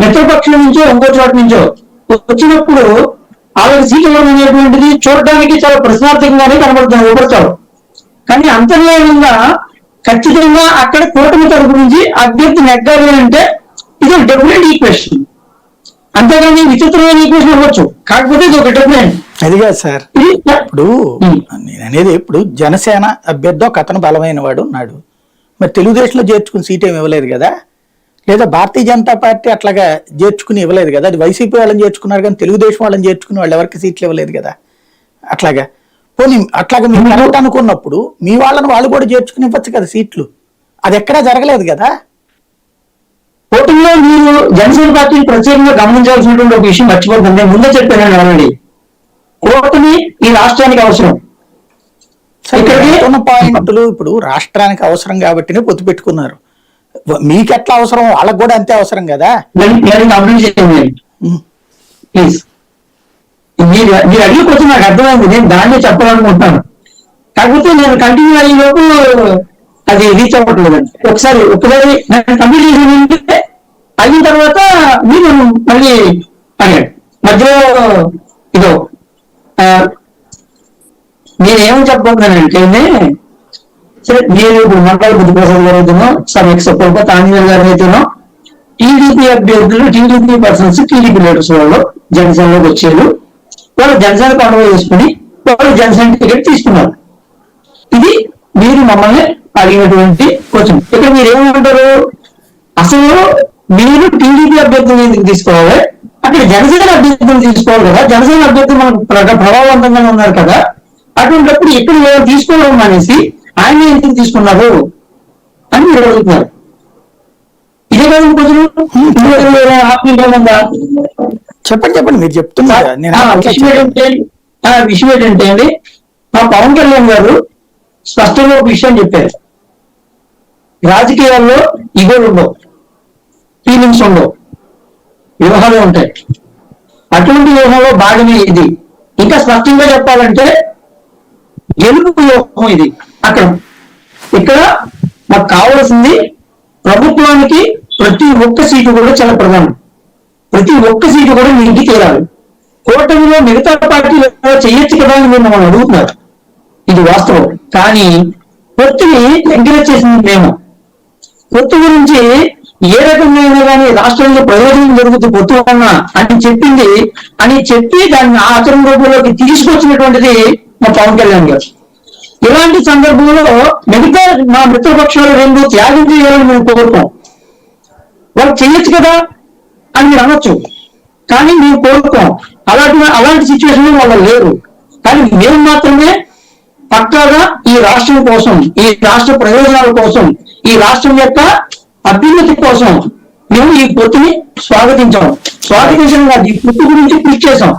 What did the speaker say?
మిత్రపక్షం నుంచో ఇంకో చోట నుంచో వచ్చినప్పుడు వాళ్ళకి సీట్ ఇవ్వడం అనేటువంటిది చూడడానికి చాలా ప్రశ్నార్థకంగానే కనబడుతుంది ఊపడతారు. కానీ అంతర్లీనంగా ఖచ్చితంగా అక్కడ కూటమి తరపు నుంచి అభ్యర్థి నెగ్గాలి అంటే ఇది డెఫినెట్ ఈక్వేషన్, అంతేగాని విచిత్రమైన ఈక్వేషన్ అవ్వచ్చు, కాకపోతే ఇది ఒక డెఫినెట్. అది కాదు సార్, ఇప్పుడు నేను అనేది ఇప్పుడు జనసేన అభ్యర్థి ఒక అతను బలమైన వాడు ఉన్నాడు, మరి తెలుగుదేశంలో చేర్చుకుని సీట్ ఏమి ఇవ్వలేదు కదా, లేదా భారతీయ జనతా పార్టీ అట్లాగా చేర్చుకుని ఇవ్వలేదు కదా, అది వైసీపీ వాళ్ళని చేర్చుకున్నారు కానీ తెలుగుదేశం వాళ్ళని చేర్చుకుని వాళ్ళు ఎవరికి సీట్లు ఇవ్వలేదు కదా. అట్లాగా పోనీ అట్లాగా మేము ఎలా అనుకున్నప్పుడు మీ వాళ్ళని వాళ్ళు కూడా చేర్చుకుని ఇవ్వచ్చు కదా సీట్లు, అది ఎక్కడా జరగలేదు కదా. ఓటింగ్లో మీరు జనసేన పార్టీని ప్రత్యేకంగా గమనించాల్సినటువంటి ఒక విషయం మర్చిపోతుంది, నేను ముందే చెప్పాను ఆల్రెడీ. ఓటుని ఈ రాష్ట్రానికి అవసరం. ఇక్కడ పాయింట్లు ఇప్పుడు రాష్ట్రానికి అవసరం కాబట్టినే పొత్తు పెట్టుకున్నారు, మీకు ఎట్లా అవసరం వాళ్ళకి కూడా అంతే అవసరం కదా. ప్లీజ్ మీరు అడిగి కొంచెం నాకు అర్థమైంది, నేను దాన్ని చెప్పాలనుకుంటున్నాను, కాకపోతే నేను కంటిన్యూ అయ్యేలోపు అది రీచ్ అవ్వట్లేదండి. ఒకసారి నేను కంప్లీట్ చేసి అయిన తర్వాత మీరు మళ్ళీ అడిగాడు మధ్యలో ఇదో నేనేమని చెప్పబోతున్నానంటే, సరే నేను ఇప్పుడు మండల బుద్ధిప్రసాద్ గారు అయితేనో సమ్ ఎక్సెప్ట్ తాంజనేయులు గారు అయితేనో టీడీపీ అభ్యర్థులు టీడీపీ పర్సన్స్ టీడీపీ లీడర్స్ వాళ్ళు జనసేనలోకి వచ్చారు, వాళ్ళు జనసేన పండుగ చేసుకుని వాళ్ళు జనసేన టికెట్ తీసుకున్నారు. ఇది మీరు మమ్మల్ని అడిగినటువంటి క్వశ్చన్. ఇక్కడ మీరు ఏమంటారు, అసలు మీరు టీడీపీ అభ్యర్థులను ఎందుకు తీసుకోవాలి, అక్కడ జనసేన అభ్యర్థులను తీసుకోవాలి కదా, జనసేన అభ్యర్థులు మనకు ప్రభావవంతంగా ఉన్నారు కదా, అటువంటిప్పుడు ఇక్కడ తీసుకోవడం అనేసి ఆయన ఎందుకు తీసుకున్నారు అని మీరు అడుగుతున్నారు. ఇదే కదా కొంచెం చెప్పండి మీరు చెప్తున్నారు. విషయం ఏంటంటే అండి, మా పవన్ కళ్యాణ్ గారు స్పష్టంగా ఒక విషయం చెప్పారు, రాజకీయాల్లో ఇగోలు ఉండవు, ఫీలింగ్స్ ఉండవు, వ్యూహాలు ఉంటాయి. అటువంటి వ్యూహంలో భాగమే ఇది. ఇంకా స్పష్టంగా చెప్పాలంటే గెలుపు వ్యూహం ఇది. ఇక్కడ మాకు కావాల్సింది ప్రభుత్వానికి ప్రతి ఒక్క సీటు కూడా చాలా ప్రధానం, ప్రతి ఒక్క సీటు కూడా మీ ఇంటికి తీరాలి. కూటమిలో మిగతా పార్టీలు చేయొచ్చు కదా అని మీరు మమ్మల్ని అడుగుతున్నారు, ఇది వాస్తవం. కానీ పొత్తుని ఎంకరేజ్ చేసింది మేము. పొత్తు గురించి ఏ రకంగా కానీ రాష్ట్రంలో ప్రయోజనం జరుగుతుంది పొత్తు వలన అని చెప్పి దాన్ని ఆచరణ రూపంలోకి తీసుకొచ్చినటువంటిది మా పవన్ కళ్యాణ్ గారు. ఇలాంటి సందర్భంలో మిగతా మా మిత్రపక్షాలు రెండు త్యాగం చేయాలని మేము కోరుతాం. వాళ్ళు చేయొచ్చు కదా అని మీరు అనొచ్చు, కానీ మేము కోరుతాం. అలాంటి సిచ్యువేషన్ వాళ్ళు లేరు. కానీ మేము మాత్రమే పక్కాగా ఈ రాష్ట్రం కోసం, ఈ రాష్ట్ర ప్రయోజనాల కోసం, ఈ రాష్ట్రం యొక్క అభ్యున్నతి కోసం మేము ఈ పొత్తుని స్వాగతించాం. ఈ పొత్తు గురించి కృషి చేశాం.